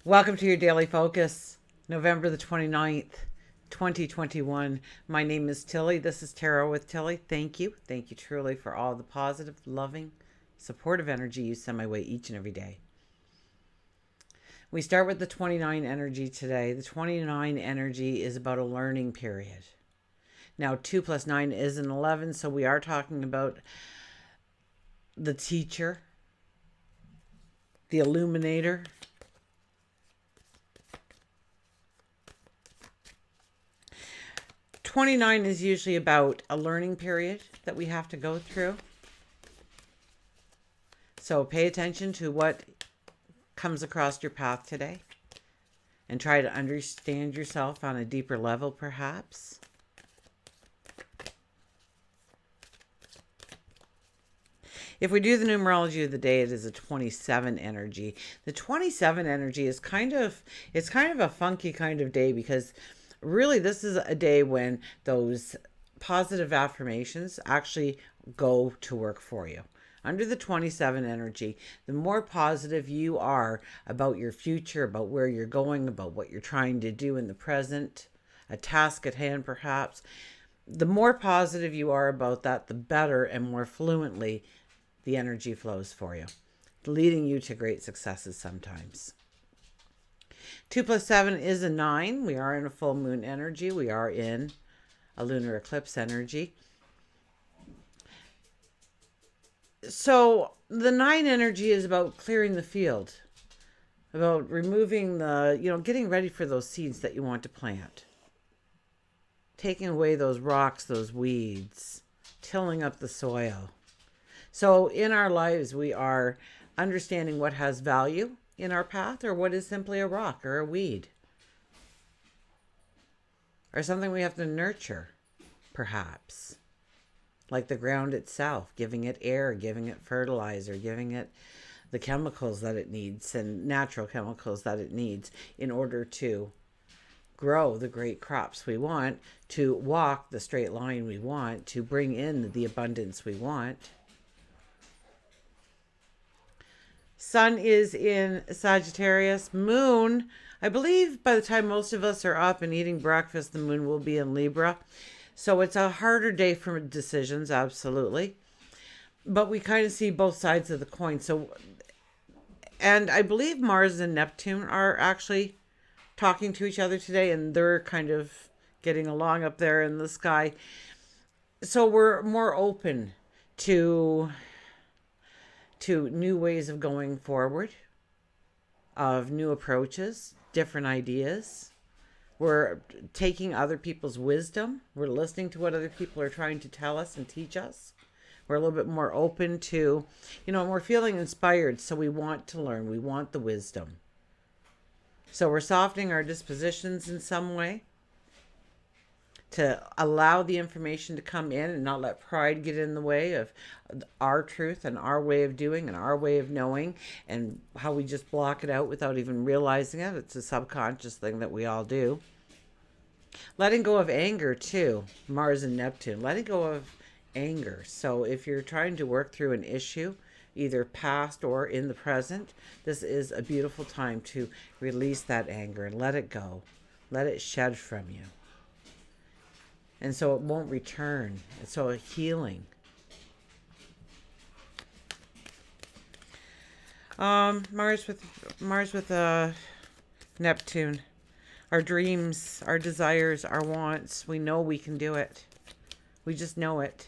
Welcome to your daily focus, November the 29th, 2021. My name is Tilly. This is Tarot with Tilly. Thank you. Thank you truly for all the positive, loving, supportive energy you send my way each and every day. We start with the 29 energy today. The 29 energy is about a learning period. Now, 2 plus 9 is an 11, so we are talking about the teacher, the illuminator, 29 is usually about a learning period that we have to go through. So pay attention to what comes across your path today and try to understand yourself on a deeper level, perhaps. If we do the numerology of the day, it is a 27 energy. The 27 energy is kind of a funky kind of day because really this is a day when those positive affirmations actually go to work for you. Under the 27 energy, the more positive you are about your future, about where you're going, about what you're trying to do in the present, a task at hand perhaps, the more positive you are about that, the better and more fluently the energy flows for you, leading you to great successes sometimes. 2 plus 7 is a 9. We are in a full moon energy. We are in a lunar eclipse energy. So the 9 energy is about clearing the field, about removing getting ready for those seeds that you want to plant, taking away those rocks, those weeds, tilling up the soil. So in our lives, we are understanding what has value in our path or what is simply a rock or a weed or something we have to nurture, perhaps, like the ground itself, giving it air, giving it fertilizer, giving it the chemicals that it needs and natural chemicals that it needs in order to grow the great crops we want, to walk the straight line we want, to bring in the abundance we want. Sun is in Sagittarius. Moon, I believe by the time most of us are up and eating breakfast, the moon will be in Libra. So it's a harder day for decisions, absolutely. But we kind of see both sides of the coin. And I believe Mars and Neptune are actually talking to each other today, and they're kind of getting along up there in the sky. So we're more open to new ways of going forward, of new approaches, different ideas. We're taking other people's wisdom. We're listening to what other people are trying to tell us and teach us. We're a little bit more open to, we're feeling inspired, so we want to learn. We want the wisdom. So we're softening our dispositions in some way to allow the information to come in and not let pride get in the way of our truth and our way of doing and our way of knowing, and how we just block it out without even realizing it. It's a subconscious thing that we all do. Letting go of anger too, Mars and Neptune, letting go of anger. So if you're trying to work through an issue, either past or in the present, this is a beautiful time to release that anger and let it go. Let it shed from you. And so it won't return. So a healing. Mars with Neptune. Our dreams, our desires, our wants. We know we can do it. We just know it.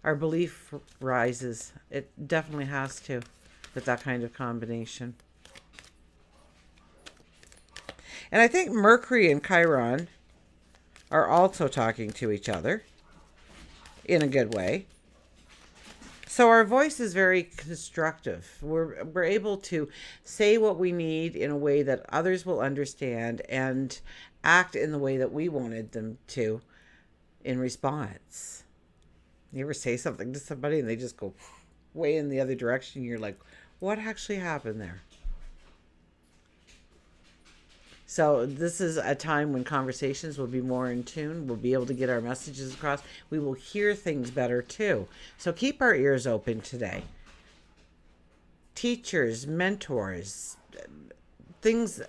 Our belief rises. It definitely has to with that kind of combination. And I think Mercury and Chiron are also talking to each other in a good way. So our voice is very constructive. We're able to say what we need in a way that others will understand and act in the way that we wanted them to in response. You ever say something to somebody and they just go way in the other direction? You're like, what actually happened there? So this is a time when conversations will be more in tune. We'll be able to get our messages across. We will hear things better too. So keep our ears open today. Teachers, mentors, things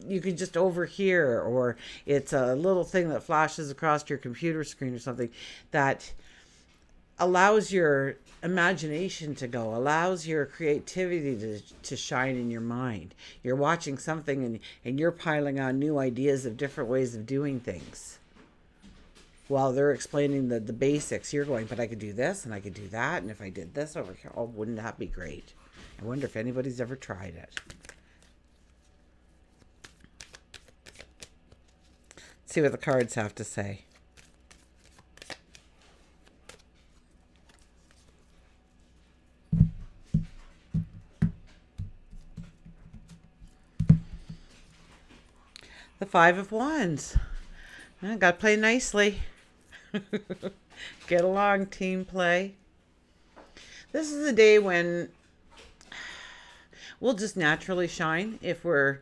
you could just overhear, or it's a little thing that flashes across your computer screen or something that allows your imagination to go, allows your creativity to shine in your mind. You're watching something and you're piling on new ideas of different ways of doing things. While they're explaining the basics, you're going, but I could do this and I could do that. And if I did this over here, oh, wouldn't that be great? I wonder if anybody's ever tried it. Let's see what the cards have to say. The Five of Wands. Got to play nicely. Get along, team play. This is a day when we'll just naturally shine if we're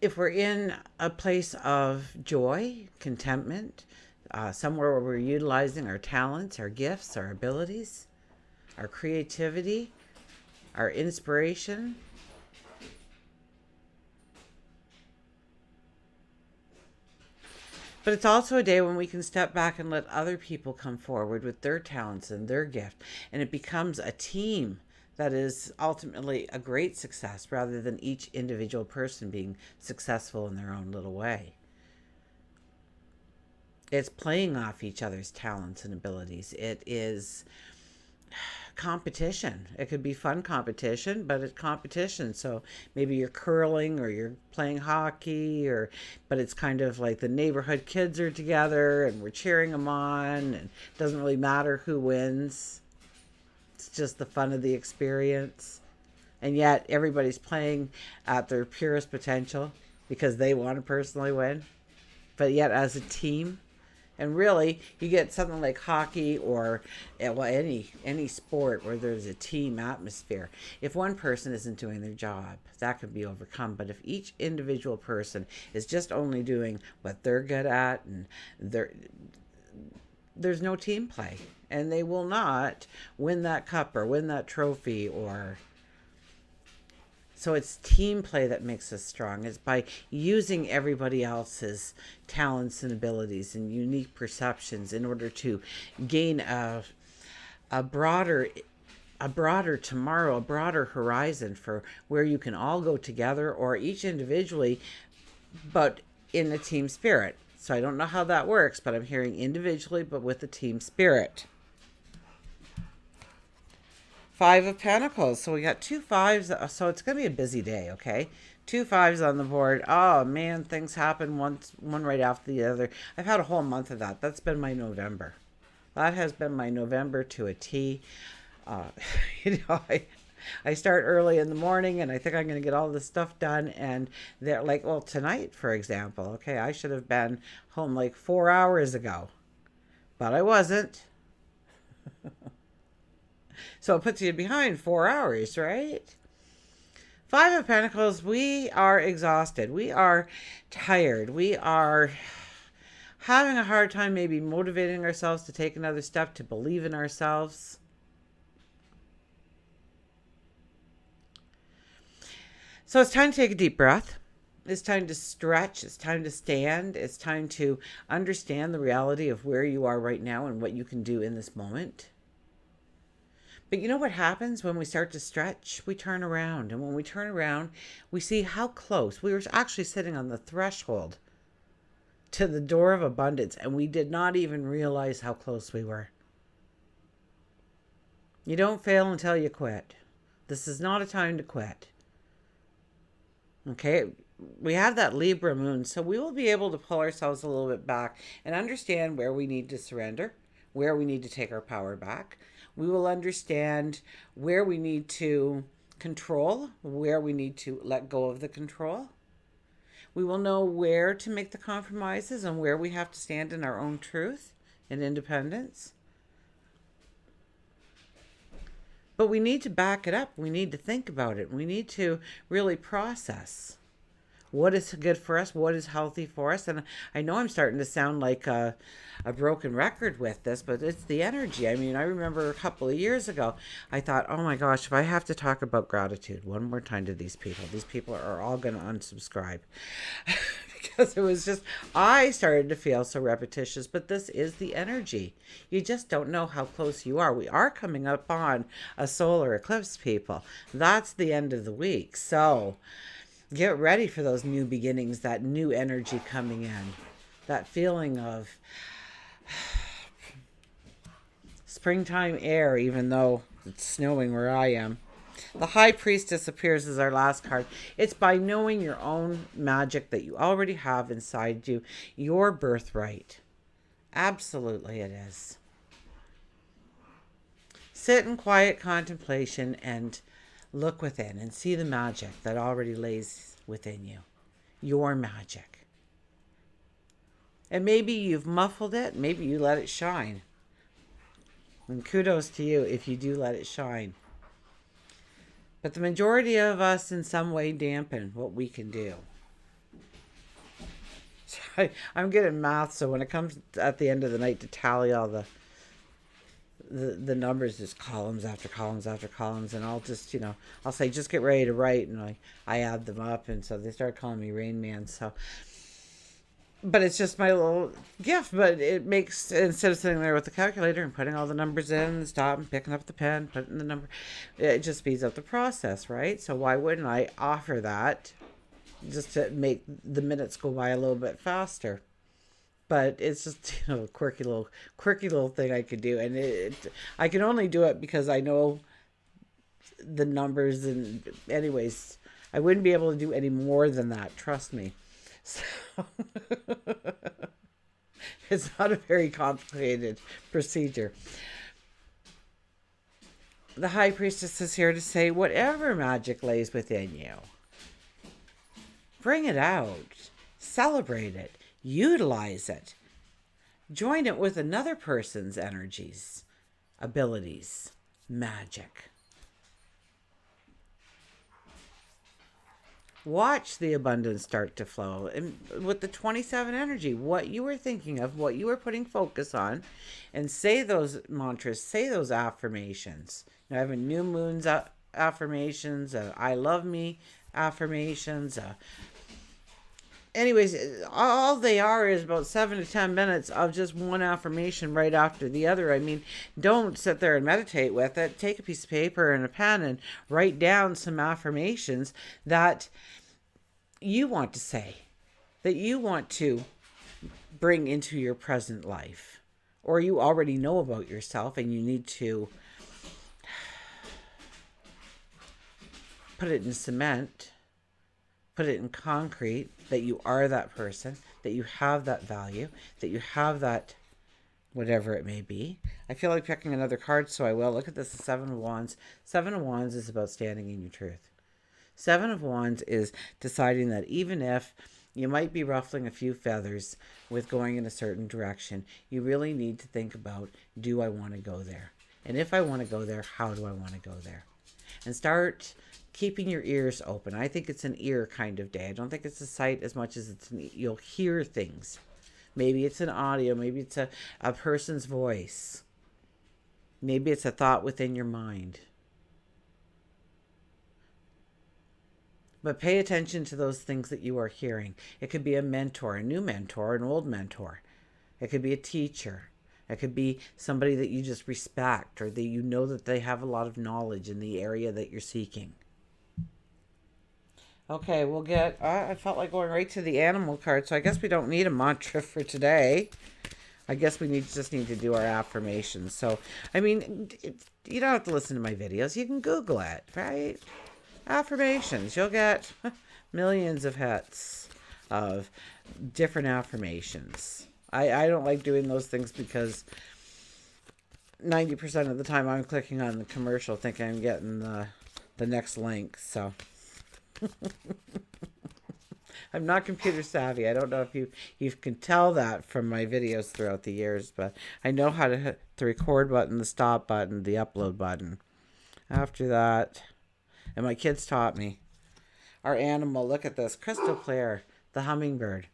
in a place of joy, contentment, somewhere where we're utilizing our talents, our gifts, our abilities, our creativity, our inspiration. But it's also a day when we can step back and let other people come forward with their talents and their gift. And it becomes a team that is ultimately a great success rather than each individual person being successful in their own little way. It's playing off each other's talents and abilities. It is competition. It could be fun competition, but it's competition. So maybe you're curling or you're playing hockey, but it's kind of like the neighborhood kids are together and we're cheering them on, and it doesn't really matter who wins. It's just the fun of the experience. And yet everybody's playing at their purest potential because they want to personally win, but yet as a team. And really, you get something like hockey or any sport where there's a team atmosphere. If one person isn't doing their job, that could be overcome. But if each individual person is just only doing what they're good at, and there's no team play, and they will not win that cup or win that trophy or... So it's team play that makes us strong. It's by using everybody else's talents and abilities and unique perceptions in order to gain a broader tomorrow, a broader horizon for where you can all go together or each individually, but in a team spirit. So I don't know how that works, but I'm hearing individually, but with a team spirit. Five of Pentacles. So we got 2 5s. So it's going to be a busy day, okay? 2 5s on the board. Oh, man, things happen one right after the other. I've had a whole month of that. That's been my November. That has been my November to a T. I start early in the morning, and I think I'm going to get all this stuff done. And they're like, well, tonight, for example, okay, I should have been home like 4 hours ago. But I wasn't. So it puts you behind 4 hours, right? 5 of Pentacles, we are exhausted. We are tired. We are having a hard time maybe motivating ourselves to take another step, to believe in ourselves. So it's time to take a deep breath. It's time to stretch. It's time to stand. It's time to understand the reality of where you are right now and what you can do in this moment. But you know what happens when we start to stretch? We turn around. And when we turn around, we see how close. We were actually sitting on the threshold to the door of abundance, and we did not even realize how close we were. You don't fail until you quit. This is not a time to quit. Okay? We have that Libra moon, so we will be able to pull ourselves a little bit back and understand where we need to surrender, where we need to take our power back. We will understand where we need to control, where we need to let go of the control. We will know where to make the compromises and where we have to stand in our own truth and independence. But we need to back it up. We need to think about it. We need to really process what is good for us, what is healthy for us. And I know I'm starting to sound like a broken record with this, but it's the energy. I mean, I remember a couple of years ago, I thought, oh my gosh, if I have to talk about gratitude one more time to these people are all going to unsubscribe. Because it was just, I started to feel so repetitious, but this is the energy. You just don't know how close you are. We are coming up on a solar eclipse, people. That's the end of the week. So get ready for those new beginnings, that new energy coming in, that feeling of springtime air, even though it's snowing where I am. The High Priestess appears as our last card. It's by knowing your own magic that you already have inside you, your birthright. Absolutely it is. Sit in quiet contemplation and look within and see the magic that already lays within you. Your magic. And maybe you've muffled it. Maybe you let it shine. And kudos to you if you do let it shine. But the majority of us in some way dampen what we can do. So I'm good at math, so when it comes at the end of the night to tally all the numbers, just columns after columns after columns, and I'll just, I'll say, just get ready to write, and I add them up, and so they start calling me Rain Man, so... But it's just my little gift. But it makes, instead of sitting there with the calculator and putting all the numbers in and stop and picking up the pen, putting the number, it just speeds up the process, right? So why wouldn't I offer that just to make the minutes go by a little bit faster? But it's just, a quirky little thing I could do. And I can only do it because I know the numbers. And anyways, I wouldn't be able to do any more than that. Trust me. So it's not a very complicated procedure. The High Priestess is here to say, whatever magic lays within you, bring it out, celebrate it, utilize it, join it with another person's energies, abilities, magic. Watch the abundance start to flow. And with the 27 energy, what you were thinking of, what you were putting focus on, and say those mantras, say those affirmations. I have a new moon's affirmations, I love me affirmations. Anyways, all they are is about 7 to 10 minutes of just one affirmation right after the other. I mean, don't sit there and meditate with it. Take a piece of paper and a pen and write down some affirmations that you want to say, that you want to bring into your present life, or you already know about yourself and you need to put it in cement, put it in concrete, that you are that person, that you have that value, that you have that whatever it may be. I feel like picking another card, so I will. Look at this, the Seven of Wands. Seven of Wands is about standing in your truth. Seven of Wands is deciding that even if you might be ruffling a few feathers with going in a certain direction, you really need to think about, do I want to go there? And if I want to go there, how do I want to go there? And start keeping your ears open. I think it's an ear kind of day. I don't think it's a sight as much as you'll hear things. Maybe it's an audio. Maybe it's a person's voice. Maybe it's a thought within your mind. But pay attention to those things that you are hearing. It could be a mentor, a new mentor, an old mentor. It could be a teacher. It could be somebody that you just respect, or that you know that they have a lot of knowledge in the area that you're seeking. Okay, we'll get... I felt like going right to the animal card, so I guess we don't need a mantra for today. I guess we just need to do our affirmations. So, I mean, you don't have to listen to my videos. You can Google it, right? Affirmations. You'll get millions of hits of different affirmations. I don't like doing those things because 90% of the time I'm clicking on the commercial thinking I'm getting the next link. So I'm not computer savvy. I don't know if you can tell that from my videos throughout the years, but I know how to hit the record button, the stop button, the upload button. After that, and my kids taught me. our animal. Look at this. Crystal clear. The hummingbird.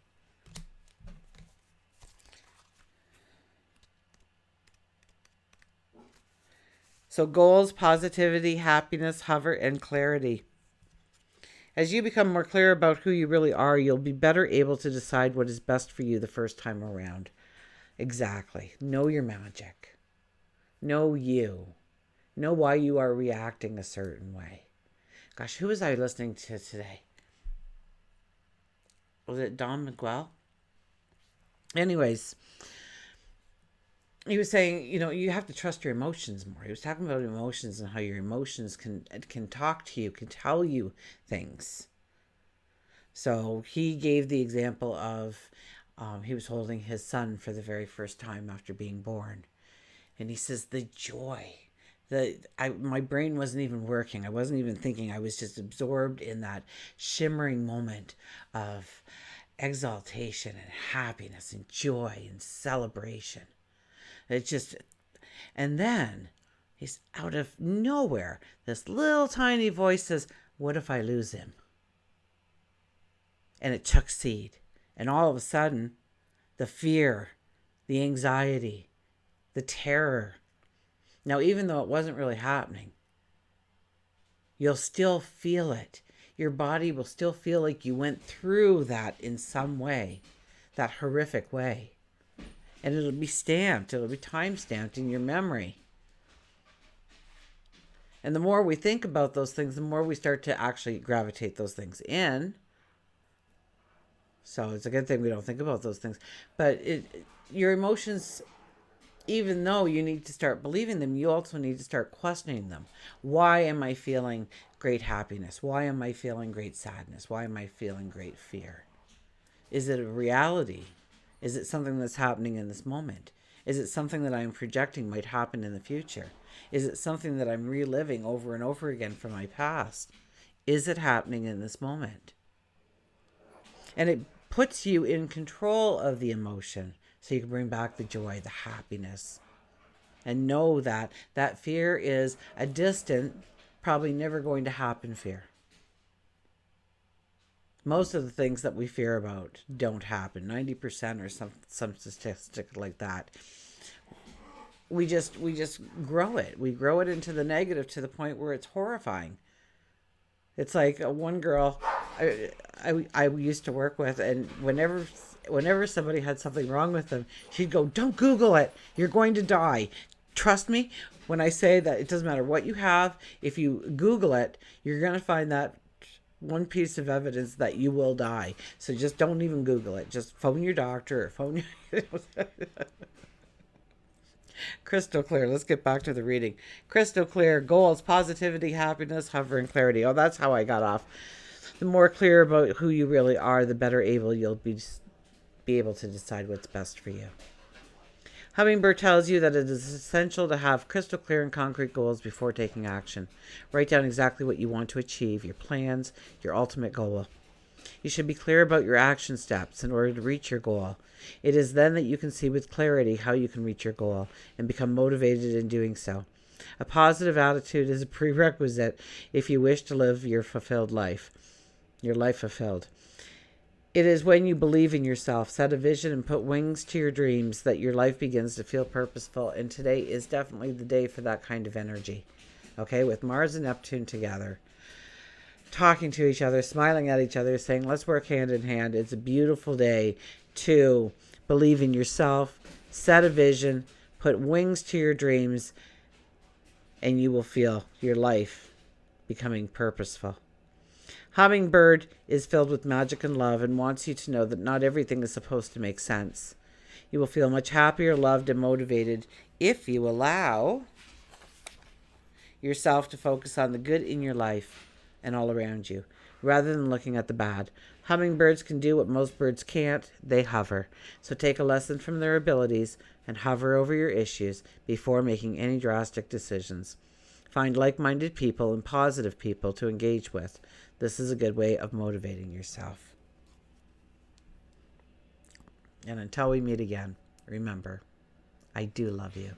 So goals, positivity, happiness, hover, and clarity. As you become more clear about who you really are, you'll be better able to decide what is best for you the first time around. Exactly. Know your magic. Know you. Know why you are reacting a certain way. Gosh, who was I listening to today? Was it Don Miguel? Anyways, he was saying, you have to trust your emotions more. He was talking about emotions and how your emotions can talk to you, can tell you things. So he gave the example of he was holding his son for the very first time after being born. And he says, the joy. My brain wasn't even working. I wasn't even thinking. I was just absorbed in that shimmering moment of exaltation and happiness and joy and celebration. And then he's out of nowhere. This little tiny voice says, what if I lose him? And it took seed. And all of a sudden, the fear, the anxiety, the terror. Now, even though it wasn't really happening, you'll still feel it. Your body will still feel like you went through that in some way, that horrific way. And it'll be stamped, it'll be time stamped in your memory. And the more we think about those things, the more we start to actually gravitate those things in. So it's a good thing we don't think about those things. But your emotions, even though you need to start believing them, you also need to start questioning them. Why am I feeling great happiness? Why am I feeling great sadness? Why am I feeling great fear? Is it a reality? Is it something that's happening in this moment? Is it something that I'm projecting might happen in the future? Is it something that I'm reliving over and over again from my past? Is it happening in this moment? And it puts you in control of the emotion so you can bring back the joy, the happiness. And know that that fear is a distant, probably never going to happen fear. Most of the things that we fear about don't happen. 90% or some statistic like that. We just grow it. We grow it into the negative to the point where it's horrifying. It's like one girl I used to work with, and whenever somebody had something wrong with them, she'd go, "Don't Google it. You're going to die. Trust me when I say that it doesn't matter what you have. If you Google it, you're going to find that one piece of evidence that you will die. So just don't even Google it. Just phone your doctor or phone your..." Crystal clear. Let's get back to the reading. Crystal clear. Goals, positivity, happiness, hover, and clarity. Oh, that's how I got off. The more clear about who you really are, the better able you'll be able to decide what's best for you. Hummingbird tells you that it is essential to have crystal clear and concrete goals before taking action. Write down exactly what you want to achieve, your plans, your ultimate goal. You should be clear about your action steps in order to reach your goal. It is then that you can see with clarity how you can reach your goal and become motivated in doing so. A positive attitude is a prerequisite if you wish to live your life fulfilled. It is when you believe in yourself, set a vision, and put wings to your dreams that your life begins to feel purposeful. And today is definitely the day for that kind of energy. Okay, with Mars and Neptune together, talking to each other, smiling at each other, saying, let's work hand in hand. It's a beautiful day to believe in yourself, set a vision, put wings to your dreams, and you will feel your life becoming purposeful. Hummingbird is filled with magic and love and wants you to know that not everything is supposed to make sense. You will feel much happier, loved, and motivated if you allow yourself to focus on the good in your life and all around you, rather than looking at the bad. Hummingbirds can do what most birds can't. They hover. So take a lesson from their abilities and hover over your issues before making any drastic decisions. Find like-minded people and positive people to engage with. This is a good way of motivating yourself. And until we meet again, remember, I do love you.